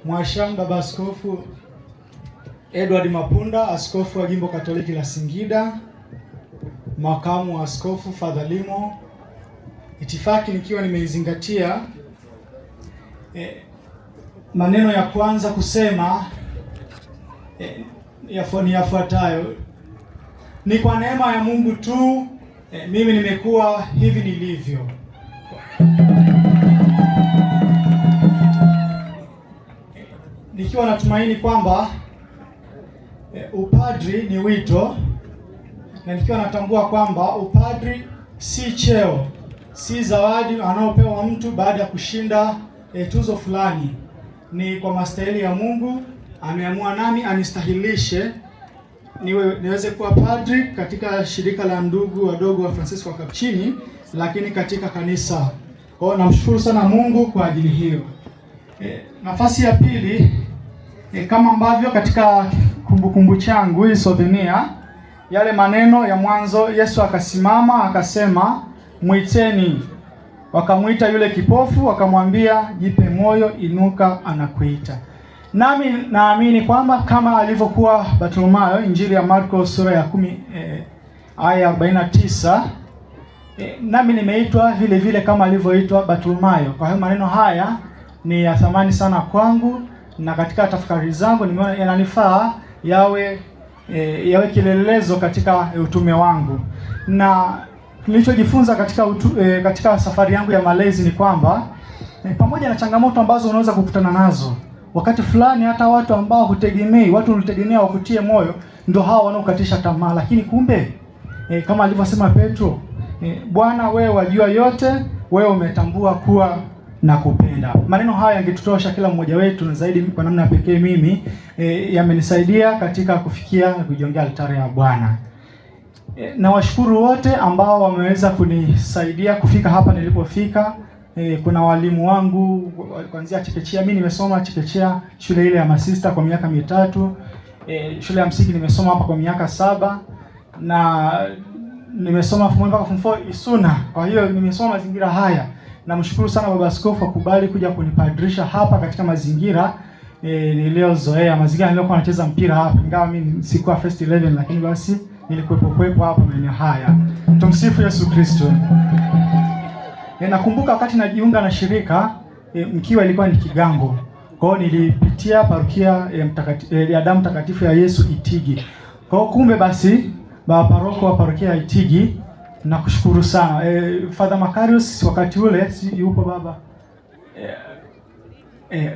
Mwashamu Baba Askofu Edward Mapunda, askofu wa Jimbo Katoliki la Singida, makamu wa askofu Father Limo, itifaki nikiwa nimeizingatia maneno ya kwanza kusema yafuatayo: ni kwa neema ya Mungu tu mimi nimekuwa hivi nilivyo. Nikiwa natumaini kwamba upadri ni wito, na nikiwa natambua kwamba upadri si cheo, si zawadi anaopewa mtu baada ya kushinda tuzo fulani. Ni kwa mastahili ya Mungu ameamua nami anistahilishe niweze kuwa padri katika shirika la ndugu wadogo wa Francisco wa Kapuchini, lakini katika kanisa. Kwa hiyo namshukuru sana Mungu kwa ajili hiyo. Nafasi ya pili, kama ambavyo katika kumbukumbu changu hii souvenir, yale maneno ya mwanzo, Yesu akasimama akasema, mwiteni. Wakamwita yule kipofu, wakamwambia, jipe moyo, inuka, anakuita. Nami naamini kwamba kama alivyokuwa Bartimayo, Injili ya Marko sura ya 10 aya 49, nami nimeitwa vile vile kama alivyoitwa Bartimayo. Kwa hiyo maneno haya ni ya thamani sana kwangu, na katika tafakari zangu nimeona yananifaa yawe kielelezo katika utume wangu. Na nilichojifunza katika safari yangu ya malezi ni kwamba pamoja na changamoto ambazo unaweza kukutana nazo wakati fulani, hata watu ambao hutegemei, watu ulitegemea wakutie moyo, ndio hao wanaokatisha tamaa. Lakini kumbe kama alivyosema Petro, Bwana wewe wajua yote, wewe umetambua kuwa na kupenda. Maneno haya yangetutosha kila mmoja wetu, na zaidi kwa namna pekee mimi yamenisaidia katika kufikia na kujongea altare ya Bwana. Na washukuru wote ambao wameweza kunisaidia kufika hapa nilipofika. Kuna walimu wangu kuanzia chekechea. Mimi nimesoma chekechea shule ile ya masista kwa miaka 3. Shule ya msingi nimesoma hapa kwa miaka 7, na nimesoma mpaka form 4 Isuna. Kwa hiyo nimesoma mazingira haya. Namshukuru sana Baba Askofu akubali kuja kunipadrisha hapa katika mazingira niliozoea, mazingira niliokuwa nacheza mpira hapa, ingawa mimi sikuwa first 11, lakini basi nilikuwepo hapa maeneo haya. Tumsifu Yesu Kristo. Nakumbuka wakati najiunga na shirika Mkiwa ilikuwa ni Kigango. Kwa hiyo nilipitia parokia ya Damu Takatifu ya Yesu Itigi. Kwa hiyo kumbe basi baba paroko wa parokia ya Itigi, nakushukuru sana. Father Makarius wakati ule yupo baba.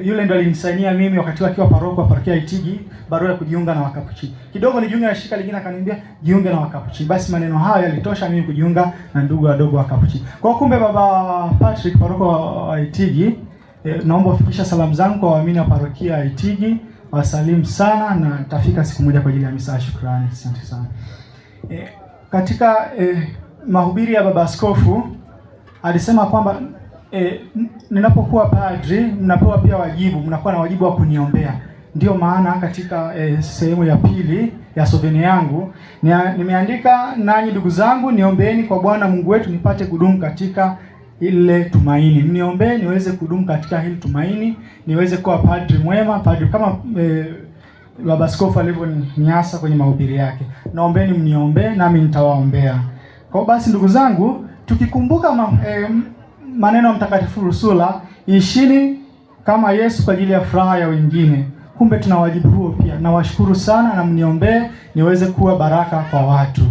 Yule ndo alinisainia mimi wakati akiwa paroko wa parokia ya Itigi barua ya kujiunga na Wakapuchini. Kidogo nijiunge na shirika lingine, akaniambia jiunge na Wakapuchini. Basi maneno hayo yalitosha mimi kujiunga na ndugu wadogo wa Wakapuchini. Kwa kumbe baba Patrick paroko wa Itigi, naomba ufikisha salamu zangu kwa waamini wa parokia ya Itigi. Wasalimu sana, na nitafika siku moja kwa ajili ya misa ya shukrani. Asante sana. Katika mahubiri ya baba askofu alisema kwamba ninapokuwa padri mnapewa pia wajibu, mnakuwa na wajibu wa kuniombea. Ndio maana katika sehemu ya pili ya souvenir yangu nimeandika, nanyi ndugu zangu niombeeni kwa Bwana Mungu wetu nipate kudumu katika ile tumaini. Mniombee niweze kudumu katika hili tumaini, niweze kuwa padri mwema, padri kama baba askofu alivyoniasa kwenye mahubiri yake. Naombeni mniombee nami nitawaombea. Kwa basi ndugu zangu, tukikumbuka maneno ya Mtakatifu Ursula, ishini kama Yesu kwa ajili ya furaha ya wengine. Kumbe tuna wajibu huo pia. Nawashukuru sana, na mniombee niweze kuwa baraka kwa watu.